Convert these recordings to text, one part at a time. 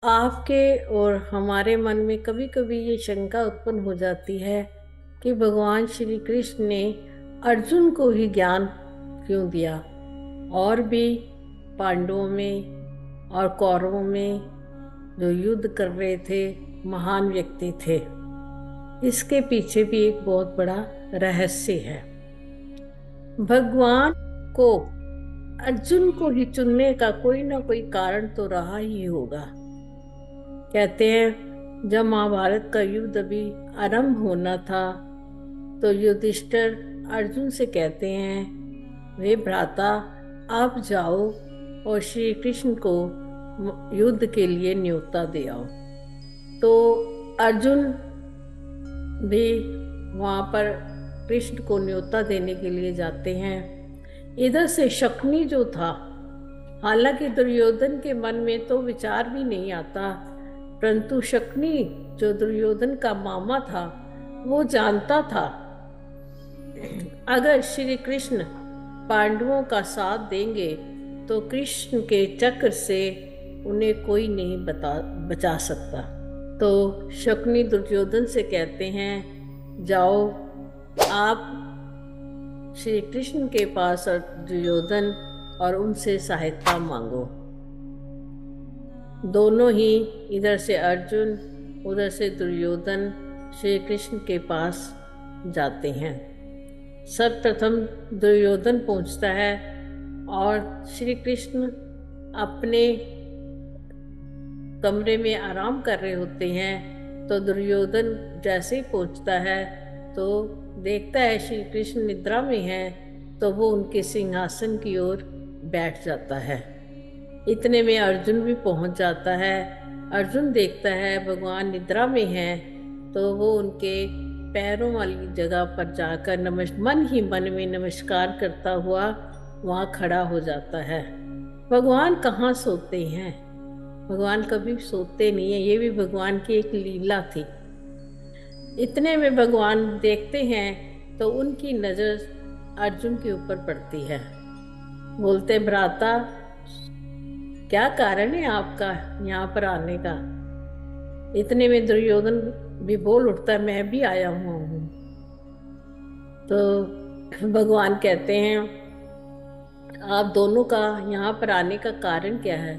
आपके और हमारे मन में कभी कभी ये शंका उत्पन्न हो जाती है कि भगवान श्री कृष्ण ने अर्जुन को ही ज्ञान क्यों दिया और भी पांडवों में और कौरवों में जो युद्ध कर रहे थे महान व्यक्ति थे। इसके पीछे भी एक बहुत बड़ा रहस्य है। भगवान को अर्जुन को ही चुनने का कोई ना कोई कारण तो रहा ही होगा। कहते हैं जब महाभारत का युद्ध अभी आरंभ होना था तो युधिष्ठिर अर्जुन से कहते हैं, वे भ्राता आप जाओ और श्री कृष्ण को युद्ध के लिए न्योता दे आओ। तो अर्जुन भी वहां पर कृष्ण को न्योता देने के लिए जाते हैं। इधर से शकुनी जो था, हालांकि दुर्योधन के मन में तो विचार भी नहीं आता, परंतु शकुनी जो दुर्योधन का मामा था वो जानता था अगर श्री कृष्ण पांडवों का साथ देंगे तो कृष्ण के चक्र से उन्हें कोई नहीं बचा सकता। तो शकुनी दुर्योधन से कहते हैं, जाओ आप श्री कृष्ण के पास और दुर्योधन और उनसे सहायता मांगो। दोनों ही, इधर से अर्जुन उधर से दुर्योधन श्री कृष्ण के पास जाते हैं। सर्वप्रथम दुर्योधन पहुंचता है और श्री कृष्ण अपने कमरे में आराम कर रहे होते हैं। तो दुर्योधन जैसे ही पहुंचता है तो देखता है श्री कृष्ण निद्रा में है, तो वो उनके सिंहासन की ओर बैठ जाता है। इतने में अर्जुन भी पहुंच जाता है। अर्जुन देखता है भगवान निद्रा में है, तो वो उनके पैरों वाली जगह पर जाकर मन ही मन में नमस्कार करता हुआ वहाँ खड़ा हो जाता है। भगवान कहाँ सोते हैं, भगवान कभी सोते नहीं है, ये भी भगवान की एक लीला थी। इतने में भगवान देखते हैं तो उनकी नजर अर्जुन के ऊपर पड़ती है। बोलते, भ्राता क्या कारण है आपका यहाँ पर आने का। इतने में दुर्योधन भी बोल उठता है, मैं भी आया हुआ हूँ। तो भगवान कहते हैं, आप दोनों का यहाँ पर आने का कारण क्या है।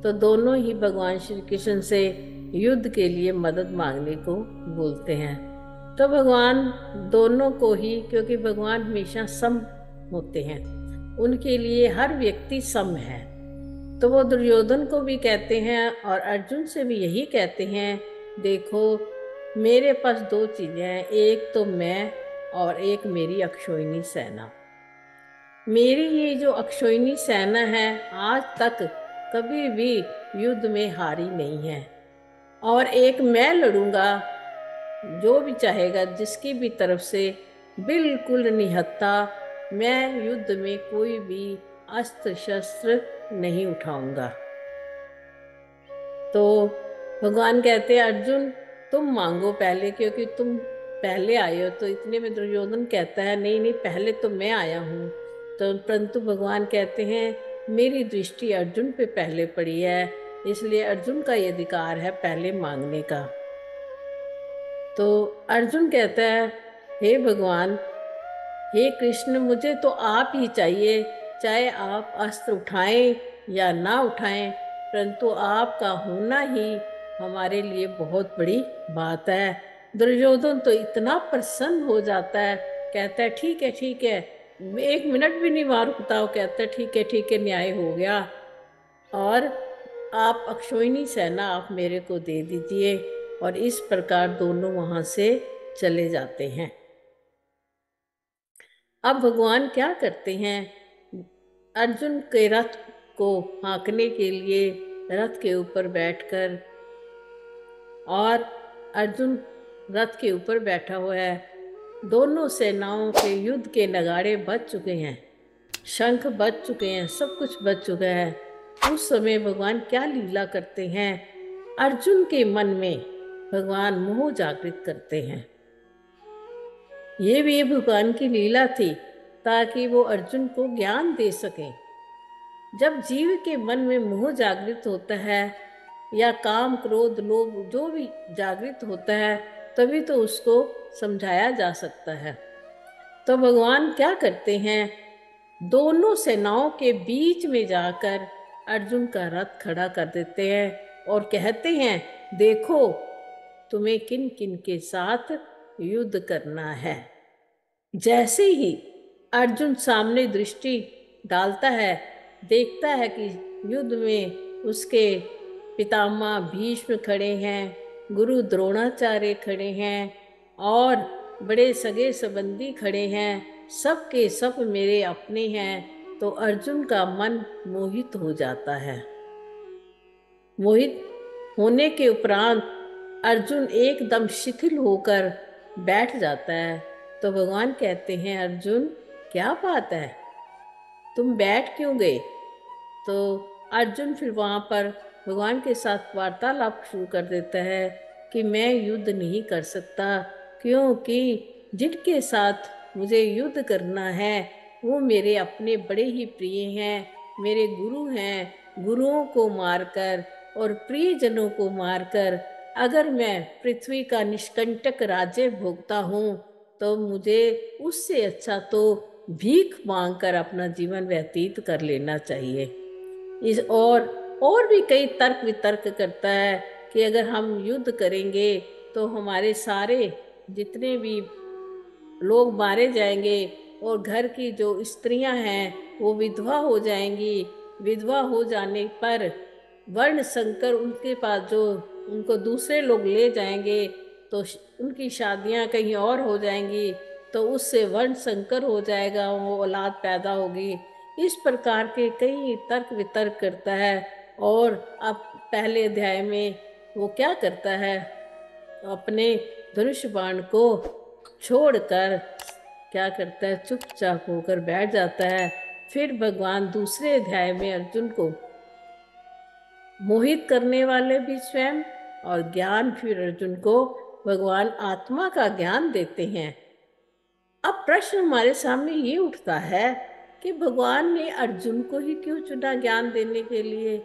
तो दोनों ही भगवान श्री कृष्ण से युद्ध के लिए मदद मांगने को बोलते हैं। तो भगवान दोनों को ही, क्योंकि भगवान हमेशा सम होते हैं, उनके लिए हर व्यक्ति सम है। तो वो दुर्योधन को भी कहते हैं और अर्जुन से भी यही कहते हैं, देखो मेरे पास दो चीजें हैं, एक तो मैं और एक मेरी अक्षोहिणी सेना। मेरी ये जो अक्षोहिणी सेना है आज तक कभी भी युद्ध में हारी नहीं है, और एक मैं लड़ूंगा, जो भी चाहेगा जिसकी भी तरफ से, बिल्कुल निहत्था मैं युद्ध में कोई भी अस्त्र शस्त्र नहीं उठाऊंगा। तो भगवान कहते हैं, अर्जुन तुम मांगो पहले, क्योंकि तुम पहले आए हो। तो इतने में दुर्योधन कहता है, नहीं नहीं पहले तो मैं आया हूँ। तो परंतु भगवान कहते हैं, मेरी दृष्टि अर्जुन पे पहले पड़ी है, इसलिए अर्जुन का ये अधिकार है पहले मांगने का। तो अर्जुन कहता है, हे भगवान, हे कृष्ण, मुझे तो आप ही चाहिए, चाहे आप अस्त्र उठाएं या ना उठाएं, परंतु आपका होना ही हमारे लिए बहुत बड़ी बात है। दुर्योधन तो इतना प्रसन्न हो जाता है, कहता है ठीक है ठीक है, एक मिनट भी नहीं वहाँ रुकता, वो कहता है ठीक है न्याय हो गया, और आप अक्षोहिणी सेना आप मेरे को दे दीजिए। और इस प्रकार दोनों वहाँ से चले जाते हैं। अब भगवान क्या करते हैं, अर्जुन के रथ को हाँकने के लिए रथ के ऊपर बैठकर, और अर्जुन रथ के ऊपर बैठा हुआ है, दोनों सेनाओं के युद्ध के नगाड़े बज चुके हैं, शंख बज चुके हैं, सब कुछ बज चुका है। उस समय भगवान क्या लीला करते हैं, अर्जुन के मन में भगवान मोह जागृत करते हैं। ये भी भगवान की लीला थी ताकि वो अर्जुन को ज्ञान दे सकें। जब जीव के मन में मोह जागृत होता है या काम क्रोध लोभ जो भी जागृत होता है, तभी तो उसको समझाया जा सकता है। तो भगवान क्या करते हैं, दोनों सेनाओं के बीच में जाकर अर्जुन का रथ खड़ा कर देते हैं और कहते हैं, देखो तुम्हें किन किन के साथ युद्ध करना है। जैसे ही अर्जुन सामने दृष्टि डालता है, देखता है कि युद्ध में उसके पितामह भीष्म खड़े हैं, गुरु द्रोणाचार्य खड़े हैं और बड़े सगे संबंधी खड़े हैं, सब के सब मेरे अपने हैं, तो अर्जुन का मन मोहित हो जाता है। मोहित होने के उपरांत अर्जुन एकदम शिथिल होकर बैठ जाता है। तो भगवान कहते हैं, अर्जुन क्या बात है, तुम बैठ क्यों गए? तो अर्जुन फिर वहाँ पर भगवान के साथ वार्तालाप शुरू कर देता है कि मैं युद्ध नहीं कर सकता, क्योंकि जिनके साथ मुझे युद्ध करना है वो मेरे अपने बड़े ही प्रिय हैं, मेरे गुरु हैं। गुरुओं को मारकर और प्रियजनों को मारकर अगर मैं पृथ्वी का निष्कंटक राज्य भोगता हूँ, तो मुझे उससे अच्छा तो भीख मांगकर अपना जीवन व्यतीत कर लेना चाहिए। इस और भी कई तर्क वितर्क करता है कि अगर हम युद्ध करेंगे तो हमारे सारे जितने भी लोग मारे जाएंगे और घर की जो स्त्रियां हैं वो विधवा हो जाएंगी। विधवा हो जाने पर वर्ण संकर उनके पास जो उनको दूसरे लोग ले जाएंगे, तो उनकी शादियां कहीं और हो जाएंगी, तो उससे वर्ण संकर हो जाएगा, वो औलाद पैदा होगी। इस प्रकार के कई तर्क वितर्क करता है। और अब पहले अध्याय में वो क्या करता है, अपने धनुष बाण को छोड़कर क्या करता है, चुपचाप होकर बैठ जाता है। फिर भगवान दूसरे अध्याय में अर्जुन को मोहित करने वाले भी स्वयं और ज्ञान, फिर अर्जुन को भगवान आत्मा का ज्ञान देते हैं। अब प्रश्न हमारे सामने ये उठता है कि भगवान ने अर्जुन को ही क्यों चुना ज्ञान देने के लिए?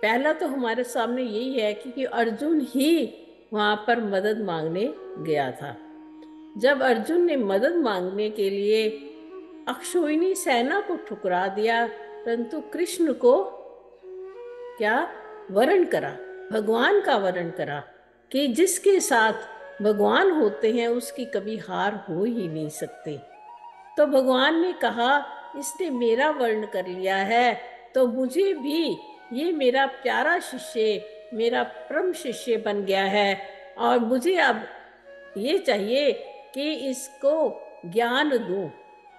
पहला तो हमारे सामने यही है कि अर्जुन ही वहां पर मदद मांगने गया था। जब अर्जुन ने मदद मांगने के लिए अक्षोहिणी सेना को ठुकरा दिया, परंतु कृष्ण को क्या वरण करा, भगवान का वरण करा कि जिसके साथ भगवान होते हैं उसकी कभी हार हो ही नहीं सकती। तो भगवान ने कहा, इसने मेरा वर्ण कर लिया है, तो मुझे भी ये मेरा प्यारा शिष्य, मेरा परम शिष्य बन गया है, और मुझे अब ये चाहिए कि इसको ज्ञान दूं।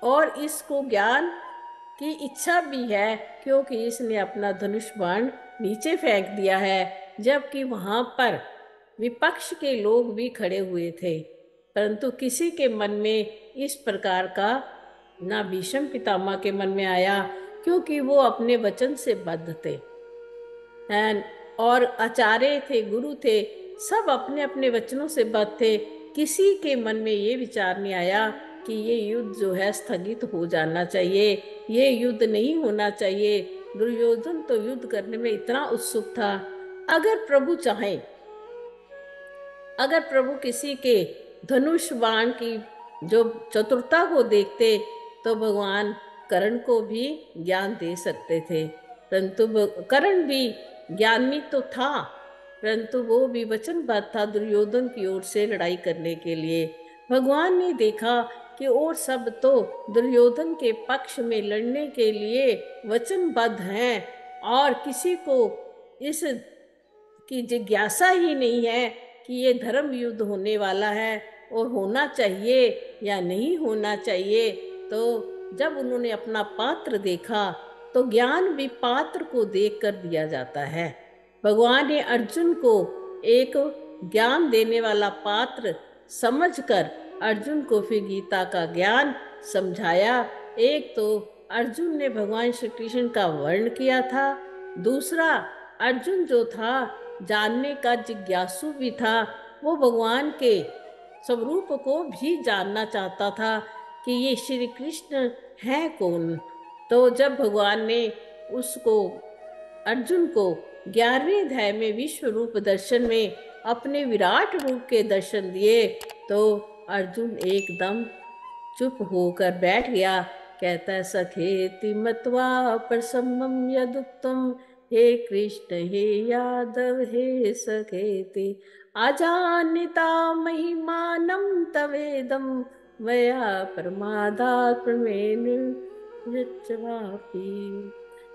और इसको ज्ञान की इच्छा भी है, क्योंकि इसने अपना धनुष बाण नीचे फेंक दिया है, जबकि वहां पर विपक्ष के लोग भी खड़े हुए थे, परंतु किसी के मन में इस प्रकार का ना भीष्म पितामह के मन में आया, क्योंकि वो अपने वचन से बद्ध थे। और आचार्य थे, गुरु थे, सब अपने अपने वचनों से बद्ध थे। किसी के मन में ये विचार नहीं आया कि ये युद्ध जो है स्थगित हो जाना चाहिए, ये युद्ध नहीं होना चाहिए। दुर्योधन तो युद्ध करने में इतना उत्सुक था। अगर प्रभु चाहे, अगर प्रभु किसी के धनुष बाण की जो चतुरता को देखते, तो भगवान कर्ण को भी ज्ञान दे सकते थे, परंतु कर्ण भी ज्ञानी तो था, परंतु वो भी वचनबद्ध था दुर्योधन की ओर से लड़ाई करने के लिए। भगवान ने देखा कि और सब तो दुर्योधन के पक्ष में लड़ने के लिए वचनबद्ध हैं, और किसी को इस की जिज्ञासा ही नहीं है कि ये धर्म युद्ध होने वाला है और होना चाहिए या नहीं होना चाहिए। तो जब उन्होंने अपना पात्र देखा, तो ज्ञान भी पात्र को देखकर दिया जाता है। भगवान ने अर्जुन को एक ज्ञान देने वाला पात्र समझकर अर्जुन को फिर गीता का ज्ञान समझाया। एक तो अर्जुन ने भगवान श्री कृष्ण का वर्ण किया था, दूसरा अर्जुन जो था जानने का जिज्ञासु भी था, वो भगवान के स्वरूप को भी जानना चाहता था कि ये श्री कृष्ण है कौन। तो जब भगवान ने उसको, अर्जुन को 11वें अध्याय में विश्व रूप दर्शन में अपने विराट रूप के दर्शन दिए तो अर्जुन एकदम चुप होकर बैठ गया। कहता है, सखेति मत्वा प्रसन्नं यदुक्तम, हे कृष्ण हे यादव हे सखेति, अजानिता महिमानं तवेदं, मया प्रमादात् प्रमेण यच्चवापि।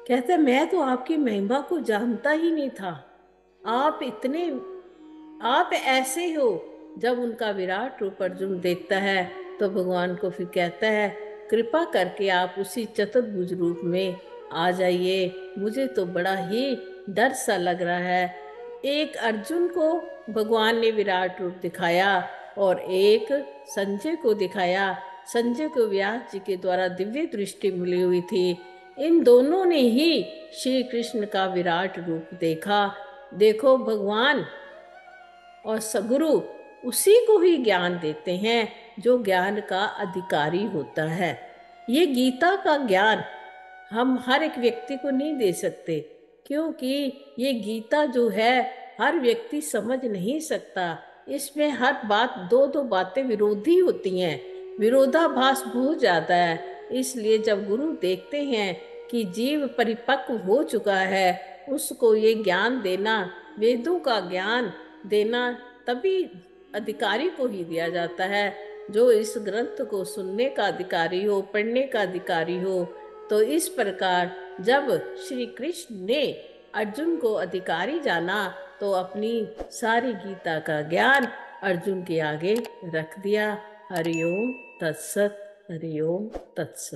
कहते हैं, मैं तो आपकी महिमा को जानता ही नहीं था। आप ऐसे हो। जब उनका विराट रूप अर्जुन देखता है तो भगवान को फिर कहता है, कृपा करके आप उसी चतुर्भुज रूप में आ जाइए, मुझे तो बड़ा ही डर सा लग रहा है। एक अर्जुन को भगवान ने विराट रूप दिखाया और एक संजय को दिखाया। संजय को व्यास जी के द्वारा दिव्य दृष्टि मिली हुई थी। इन दोनों ने ही श्री कृष्ण का विराट रूप देखा। देखो, भगवान और सगुरु उसी को ही ज्ञान देते हैं जो ज्ञान का अधिकारी होता है। ये गीता का ज्ञान हम हर एक व्यक्ति को नहीं दे सकते, क्योंकि ये गीता जो है हर व्यक्ति समझ नहीं सकता। इसमें हर बात, दो दो बातें विरोधी होती हैं, विरोधाभास बहुत ज्यादा है। इसलिए जब गुरु देखते हैं कि जीव परिपक्व हो चुका है, उसको ये ज्ञान देना, वेदों का ज्ञान देना तभी अधिकारी को ही दिया जाता है, जो इस ग्रंथ को सुनने का अधिकारी हो, पढ़ने का अधिकारी हो। तो इस प्रकार जब श्री कृष्ण ने अर्जुन को अधिकारी जाना तो अपनी सारी गीता का ज्ञान अर्जुन के आगे रख दिया। हरि ओम तत्सत, हरि ओम तत्सत।